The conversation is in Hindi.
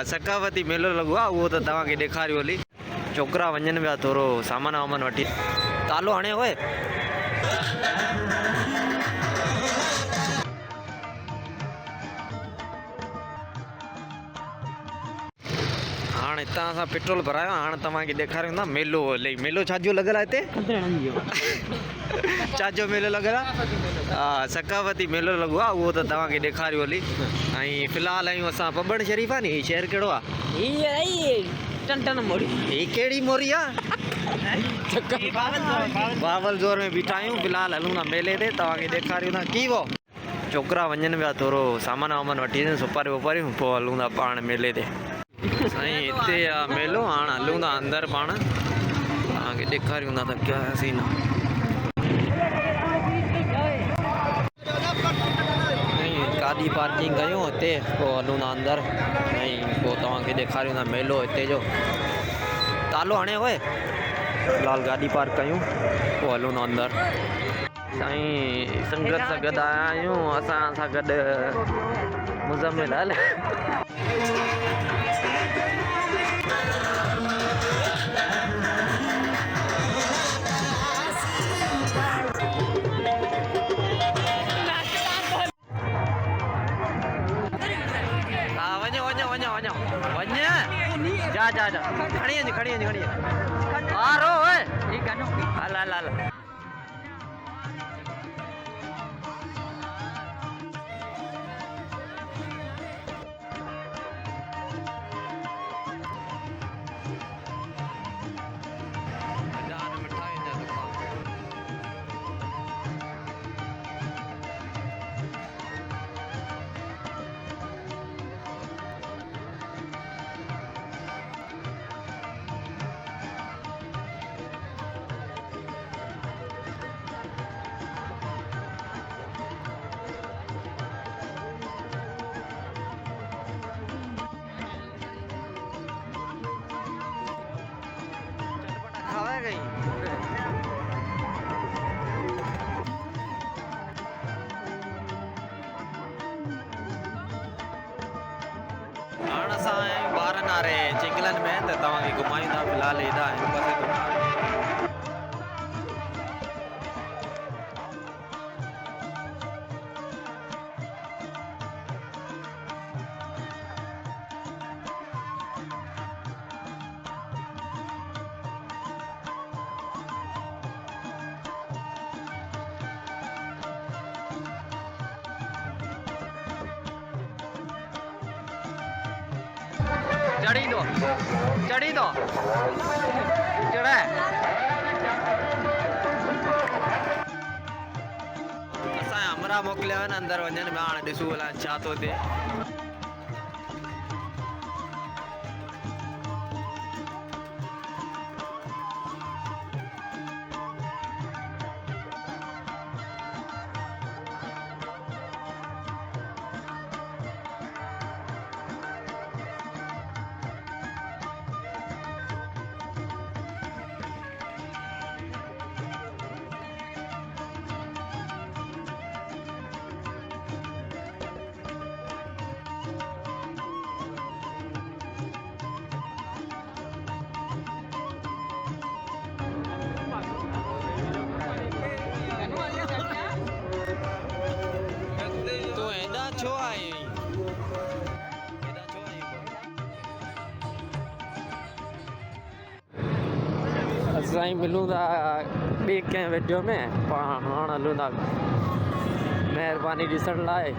सकावती मेलो लगो आहे उहो त तव्हांखे ॾेखारियो हली। छोकिरा वञनि पिया थोरो सामान वामान वठी। तालो हणे ओए। हाणे हितां असां पेट्रोल भरायो। हाणे तव्हांखे ॾेखारियूं था मेलो हले। मेलो छाजो लॻल आहे हिते? छाजो मेलो लॻल आहे? हा, सकावती मेलो लॻो आहे उहो त तव्हांखे ॾेखारियो हली। ऐं फ़िलहालु आहियूं असां पबड़ शरीफ़ आहे नी। हीउ शहर कहिड़ो आहे? टन मोड़ी। ही कहिड़ी मोरी आहे? बावल ज़ोर में बीठा आहियूं। फ़िलहालु हलूं था मेले ते, तव्हांखे ॾेखारियूं था। की वो छोकिरा वञनि पिया थोरो सामान वामान वठी अचनि, सुपारियूं वुपारियूं, पोइ हलूं था पाण मेले ते। साईं हिते आहे मेलो। हाणे हलूं था अंदरि पाण, तव्हांखे ॾेखारियूं था त क्या सीन आहे। गाॾी पार्किंग कयूं हिते, पोइ हलूं था अंदरि ऐं पोइ तव्हांखे ॾेखारियूं था मेलो हिते जो। तालो हणे ओए। फ़िलहालु गाॾी पार्क कयूं, पोइ हलूं था अंदरि। साईं संगत सां गॾु आया आहियूं। असां सां गॾु मुज़म्मिल हल। हा वञो वञो वञो वञो वञ। जा जा जा खणी वञ खणी वञ खणी वञ। हा रो ओए। हल हल हल। खावे गई हाणे असां आहियूं ॿारनि वारे चिंगलनि में, त तव्हांखे घुमायूं था। फ़िलहालु हेॾा आहियूं बसि। चढ़ी दो चढ़ी दो चढ़े। असां हमरा मोकिलिया आहिनि अंदरि वञनि में। हाणे ॾिसूं अलाए छा थो थिए। तो हेॾा छो आई? असां मिलूं था ॿिए कंहिं वीडियो में। पाण हाणे हलूं था। महिरबानी ॾिसण लाइ।